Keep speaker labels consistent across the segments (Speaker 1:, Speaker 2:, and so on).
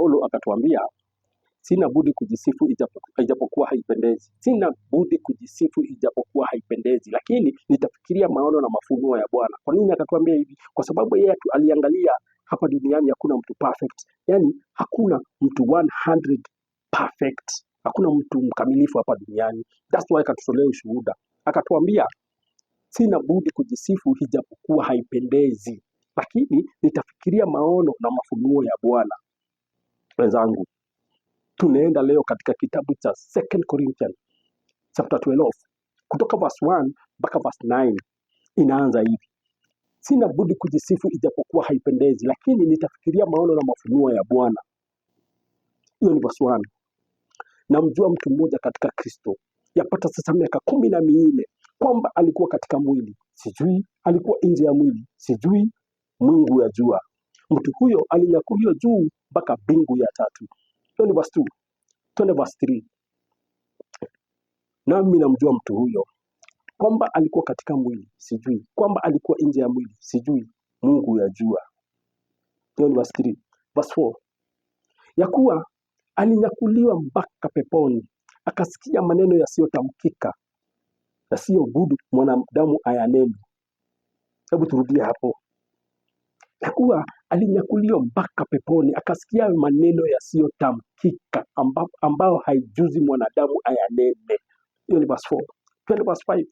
Speaker 1: Paulo akatuambia, sina budi kujisifu ijapokuwa haipendezi. Sina budi kujisifu ijapokuwa haipendezi, lakini nitafikiria maono na mafunuo ya Bwana. Kwa nini akatuambia hivi? Kwa sababu yeye aliangalia hapa duniani hakuna mtu perfect. Yaani hakuna mtu 100 perfect. Hakuna mtu mkamilifu hapa duniani. That's why akatutolea ushuhuda. Akatuambia, sina budi kujisifu ijapokuwa haipendezi, lakini nitafikiria maono na mafunuo ya Bwana. Wenzangu, tunaenda leo katika kitabu cha 2 Corinthians chapter 12 kutoka verse 1 mpaka verse 9. Inaanza hivi: sina budi kujisifu ijapokuwa haipendezi, lakini nitafikiria maono na mafunuo ya Bwana. Hiyo ni verse 1. Namjua mtu mmoja katika Kristo, yapata sasa miaka 14, kwamba alikuwa katika mwili, sijui alikuwa nje ya mwili, sijui, Mungu yajua. Mtu huyo alinyakuliwa juu mpaka mbingu ya tatu. Hiyo ni verse 2. Twende verse 3. Nami namjua mtu huyo, kwamba alikuwa katika mwili, sijui, kwamba alikuwa nje ya mwili, sijui, Mungu yajua. Hiyo ni verse 3. Verse 4. Ya kuwa alinyakuliwa mpaka peponi, akasikia maneno yasiyotamkika, yasiyobudi mwanadamu ayanene. Hebu turudie hapo. Ya kuwa alinyakuliwa mpaka peponi, akasikia maneno yasiyotamkika, ambao haijuzi mwanadamu ayanene. Hiyo ni verse 4. Twende verse 5.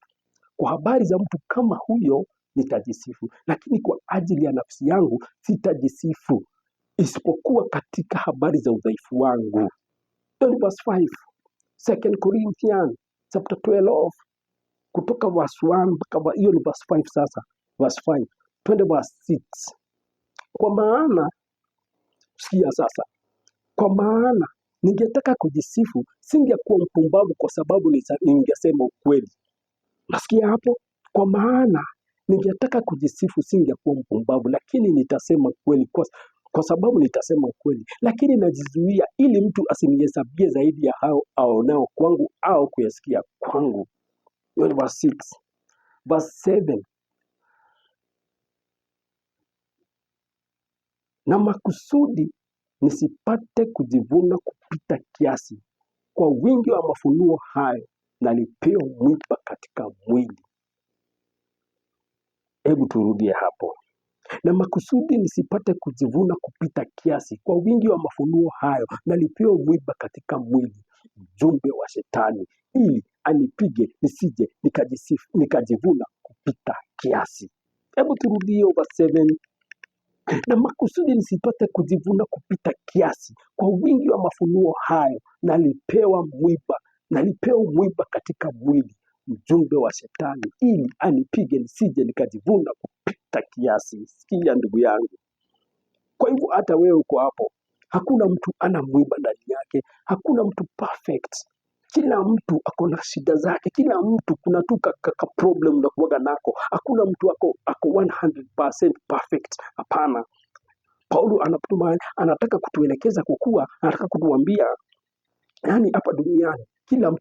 Speaker 1: Kwa habari za mtu kama huyo nitajisifu, lakini kwa ajili ya nafsi yangu sitajisifu, isipokuwa katika habari za udhaifu wangu. Hiyo ni verse 5. 2 Corinthians chapter 12 kutoka verse 1 mpaka hiyo ni verse 5 sasa. Verse 5. Twende verse 6. Kwa maana, sikia sasa, kwa maana ningetaka kujisifu, singekuwa mpumbavu, kwa sababu ningesema ukweli. Nasikia hapo? Kwa maana ningetaka kujisifu, singekuwa mpumbavu, lakini nitasema kweli, kwa sababu nitasema kweli, lakini najizuia, ili mtu asinihesabie zaidi ya hao aonao kwangu au kuyasikia kwangu. Hiyo ni verse 6. Verse 7. Na makusudi nisipate kujivuna kupita kiasi, kwa wingi wa mafunuo hayo nalipewa mwiba katika mwili. Hebu turudie hapo. Na makusudi nisipate kujivuna kupita kiasi, kwa wingi wa mafunuo hayo nalipewa mwiba katika mwili, mjumbe wa Shetani, ili anipige nisije nikajivuna kupita kiasi. Hebu turudie verse 7. Na makusudi nisipate kujivuna kupita kiasi, kwa wingi wa mafunuo hayo nalipewa mwiba katika mwili, mjumbe wa Shetani, ili anipige nisije nikajivuna kupita kiasi. Sikia ndugu yangu. Kwa hivyo hata wewe uko hapo, hakuna mtu ana mwiba ndani yake, hakuna mtu perfect. Kila mtu ako na shida zake, kila mtu kuna tu ka problem na kuwaga nako. Hakuna mtu ako 100% perfect. Hapana. Paulo anataka kutuelekeza kwa kuwa, anataka kutuambia, yani hapa duniani kila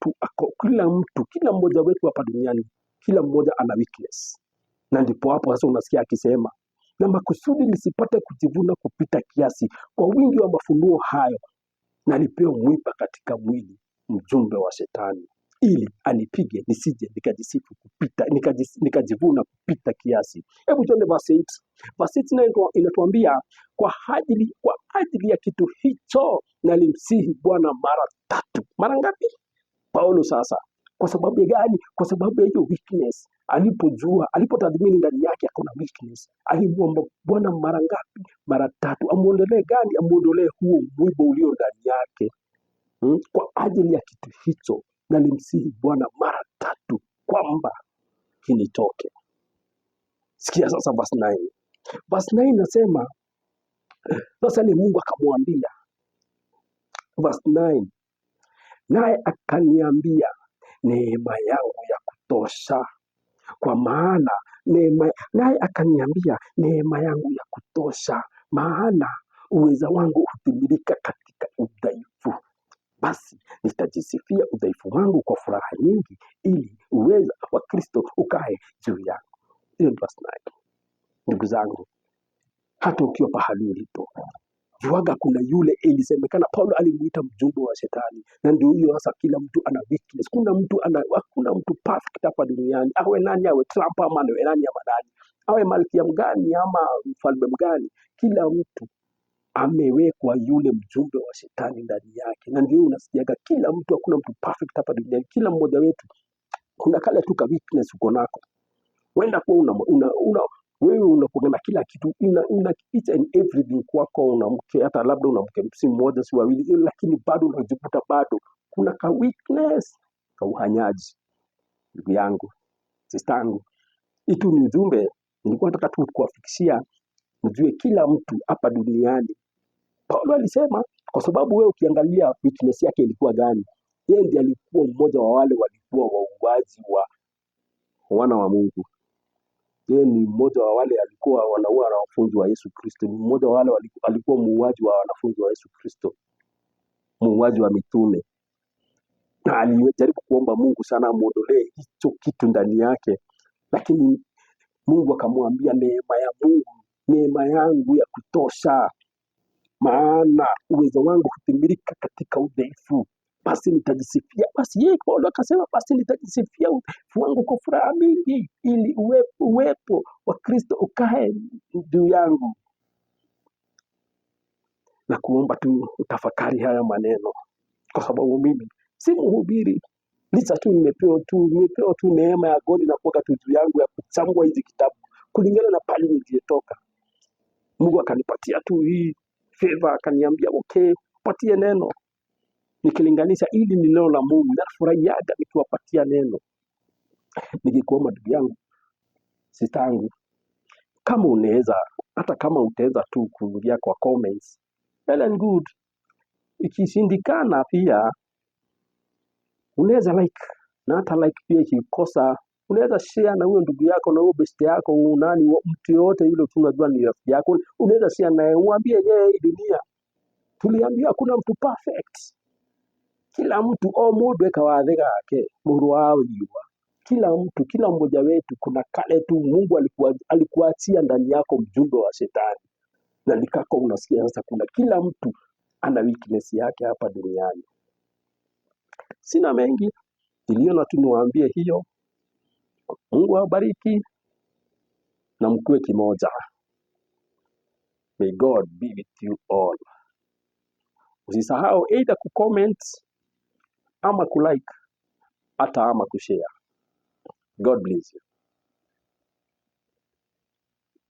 Speaker 1: mmoja wetu hapa duniani, kila mmoja ana weakness. Na ndipo hapo sasa unasikia akisema, na makusudi nisipate kujivuna kupita kiasi, kwa wingi wa mafunuo hayo nalipewa mwiba katika mwili, mjumbe wa Shetani, ili anipige nisije nikajivuna kupita kiasi. Hebu tuende verse 8. Verse 8 inatuambia, kwa ajili ya kitu hicho nalimsihi Bwana mara 3. Mara ngapi? Paulo sasa, kwa sababu gani? Kwa sababu ya hiyo weakness. Alipotathmini ndani yake akona weakness, alimwomba Bwana mara ngapi? Mara 3. Amuondolee gani? Amuondolee huo mwiba ulio ndani yake. Kwa ajili ya kitu hicho nalimsihi Bwana mara 3 kwamba kinitoke. Sikia sasa verse 9. Verse 9 nasema, sasa ni Mungu akamwambia, verse 9, naye akaniambia, neema yangu ya kutosha, kwa maana naye akaniambia, neema yangu ya kutosha, maana uweza wangu hutimilika katika udhaifu. Basi nitajisifia udhaifu wangu kwa furaha nyingi, ili uweza wa Kristo ukae juu yangu. Hiyo verse 9. Ndugu zangu, hata ukiwa pahali ulipo, juaga kuna yule ilisemekana Paulo alimuita mjumbe wa shetani, na ndio huyo sasa. Kila mtu ana weakness, hakuna mtu perfect hapa duniani. Awe nani, awe Trump ama awe nani ama nani, awe malkia mgani ama mfalme mgani, kila mtu amewekwa yule mjumbe wa shetani ndani yake. Na ndio unasikiaga kila mtu, hakuna mtu perfect hapa duniani. Kila mmoja wetu kuna kale tu ka weakness uko nako. Wenda kwa wewe unakuwa na kila kitu, una each and everything kwako, una mke, hata labda una mke si mmoja si wawili, lakini bado unajikuta bado kuna ka weakness, ka uhanyaji. Ndugu yangu, sister yangu, itu ni ujumbe nilikuwa nataka tu kuwafikishia, mjue kila mtu hapa duniani. Paulo alisema, kwa sababu wewe ukiangalia weakness yake ilikuwa gani, yeye ndiye alikuwa mmoja wa wale walikuwa wauaji wa wana wa Mungu. Yeye ni mmoja wa wale alikuwa wanaua wanafunzi wa Yesu Kristo. Ni mmoja wa wale alikuwa muuaji wa wanafunzi wa Yesu Kristo, muuaji wa mitume. Na alijaribu kuomba Mungu sana amuondolee hicho kitu ndani yake, lakini Mungu akamwambia, neema ya Mungu, neema yangu ya kutosha, maana uwezo wangu hutimilika katika udhaifu. Basi nitajisifia. Basi yeye Paulo akasema, basi nitajisifia udhaifu wangu kwa furaha mingi, ili uwepo wa Kristo ukae juu yangu. Na kuomba tu utafakari haya maneno, kwa sababu mimi si mhubiri, licha tu nimepewa tu neema ya God na kuweka tu juu yangu ya kuchambua hizi kitabu kulingana na pale nilitoka. Mungu akanipatia tu hii favor, akaniambia okay, patie neno. Nikilinganisha ili ni neno la Mungu, na furahiaga nikiwapatia neno. Nikikuomba ndugu yangu, sister yangu, kama unaweza, hata kama utaweza tu kuingia kwa comments, well and good. Ikishindikana pia unaweza like, na hata like pia ikikosa unaweza share na huyo ndugu yako na huyo best yako, nani mtu yote yule tunajua ni rafiki yako, unaweza share naye, umwambie yeye, dunia tuliambiwa hakuna mtu perfect. Kila mtu mundu ekawathega yake muru wao jiwa. Kila mtu, kila mmoja wetu kuna kale tu Mungu alikuachia ndani yako mjumbe wa shetani. Na nikako unasikia sasa kuna kila mtu ana weakness yake hapa duniani. Sina mengi, niliona tu niwaambie hiyo. Mungu awabariki na mkuwe kimoja. May God be with you all. Usisahau either kucomment ama kulike hata ama kushare. God bless you.